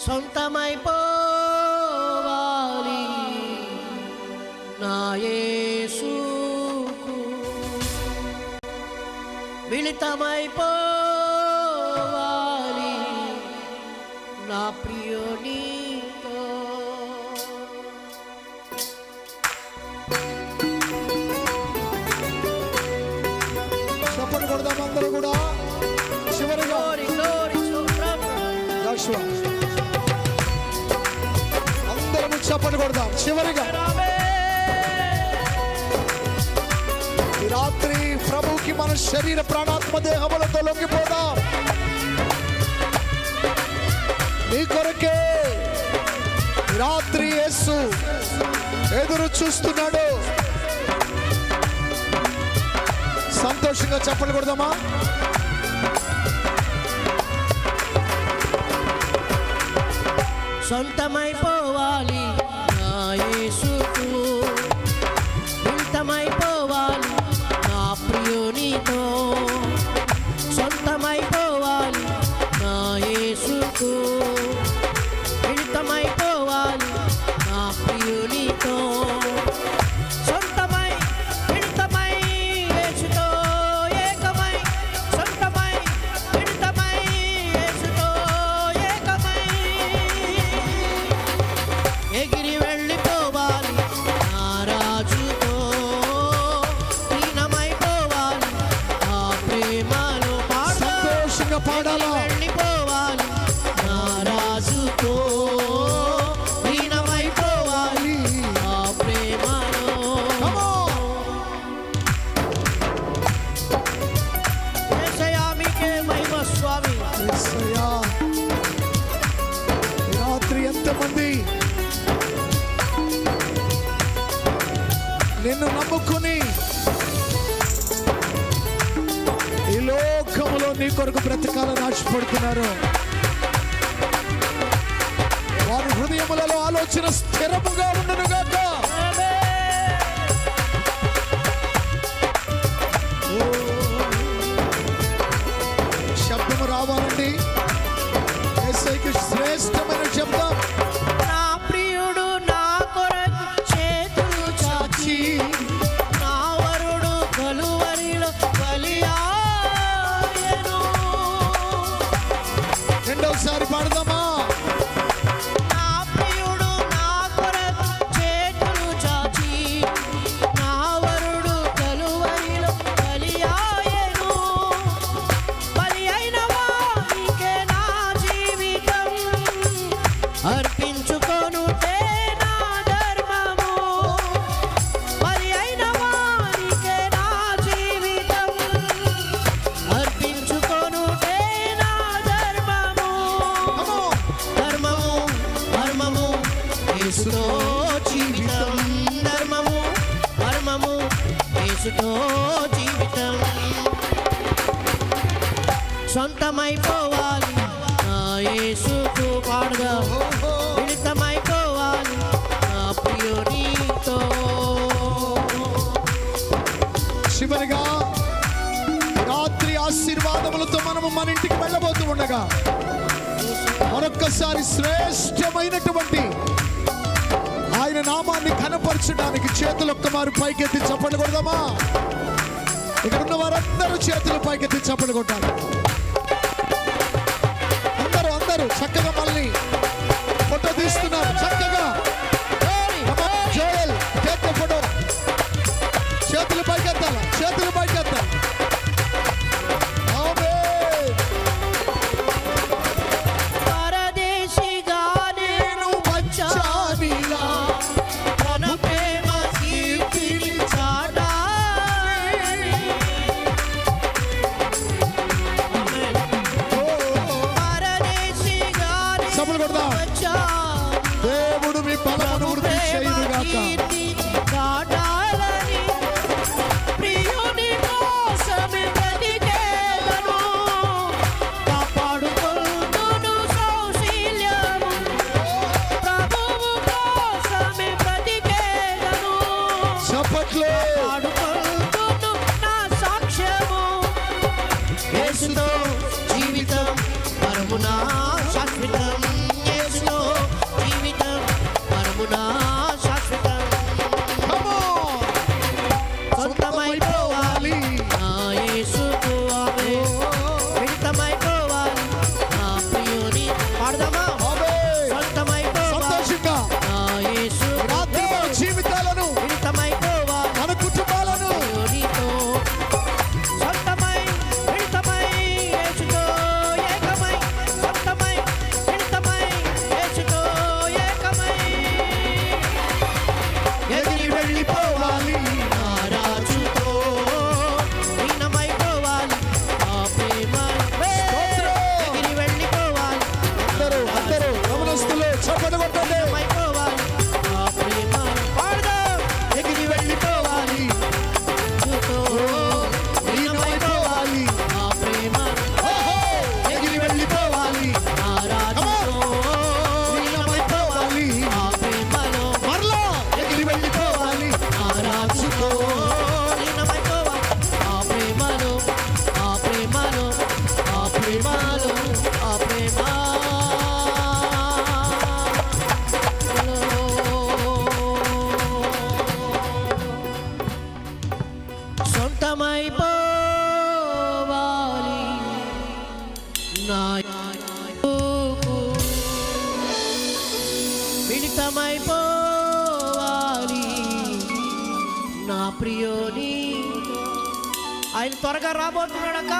సొంతమైపోవాలి నా యేసుకు, మిళితమైపోవాలి నా ప్రియునితో. చప్పట్లు కొడదాం అందరూ కూడా. చివరిగా అందరూ చప్పట్లు కొడదాం. చివరిగా ఈ రాత్రి ప్రభుకి మన శరీర ప్రాణాత్మ దేహములతో లొంగిపోదాం. నీ కొరకే రాత్రి యేసు ఎదురు చూస్తున్నాడు. సంతోషంగా చప్పట్లు కొడదామా? సొంతమైపోవాలి నా యేసుకు, మిళితమైపోవాలి నా ప్రియునితో. సొంతమైపోవాలి నా యేసుకు, మిళితమైపోవాలి నా ప్రియునితో. వెళ్ళిపోవాలి నా రాజుతో, లీనమైపోవాలి ఆ ప్రేమలో. యేసయ్యా మీకే మహిమ స్వామి. యేసయ్యా, రాత్రి ఎంతమంది నిన్ను నమ్ముకుని ఈ లోకములో నీ కొరకు బ్రతకాలని ఆశపడుతున్నారు. వారి హృదయములలో ఆలోచన స్థిరముగా ఉండును గాక. శబ్దము రావాలండి. యేసయ్యకి శ్రేష్టమైన శబ్దం. నా ప్రియుడు నా కొరకు చేతులు చాచి, నా వరుడు కలువరిలో బలియాయెను. రెండోసారి పాడదామా? నా ప్రియుడు నా కొరకు చేతులు చాచి, నా వరుడు కలువరిలో బలియాయెను. బలి అయిన వానికే నా జీవితం అర్పించుకొనుటే నా ధర్మము. బలి అయిన వానికే నా జీవితం అర్పించుకొనుటే నా ధర్మము. ధర్మము ధర్మము యేసుతో జీవితం. ధర్మము ధర్మము యేసుతో జీవితం. సొంతమైపోవాలి నా యేసుకు, పాడుగా మిళితమైపోవాలి నా ప్రియునితో. చివరిగా రాత్రి ఆశీర్వాదములతో మనము మన ఇంటికి వెళ్ళబోతూ ఉండగా మరొక్కసారి శ్రేష్టమైనటువంటి ఆయన నామాన్ని కనపరచడానికి చేతులు ఒక్కమారు పైకెత్తి చప్పట్లు కొడదామా? ఇక్కడ ఉన్న వారందరూ చేతులు పైకెత్తి చప్పట్లు కొట్టాలి. అందరూ అందరూ చక్కగా మళ్ళీ ఫోటో తీస్తున్నారు. చక్కగా జోయల్ ఫోటో. చేతులు పైకెత్తాలి, చేతులు పైకెత్తాలి. పరదేశిగా నేను వచ్చానిలా, తన ప్రేమ కీర్తిని చాటాలని. పరదేశిగా నేను వచ్చాను, దేవుడు మీ బలమును వృద్ధి చేయునుగాక. చాటాలని. ప్రియుని కోసమే బ్రతికేదను, కాపాడుకొందును సౌశీల్యము. ప్రభువు కోసమే బ్రతికేదను, చప్పట్లు. కాపాడుకొందును నా సాక్ష్యము. యేసుతో జీవితం పరమునా శాశ్వతం. యేసు ఐక్యమైపోవాలి నా ప్రియోని. ఆయన త్వరగా రాబోతున్నాడక్క.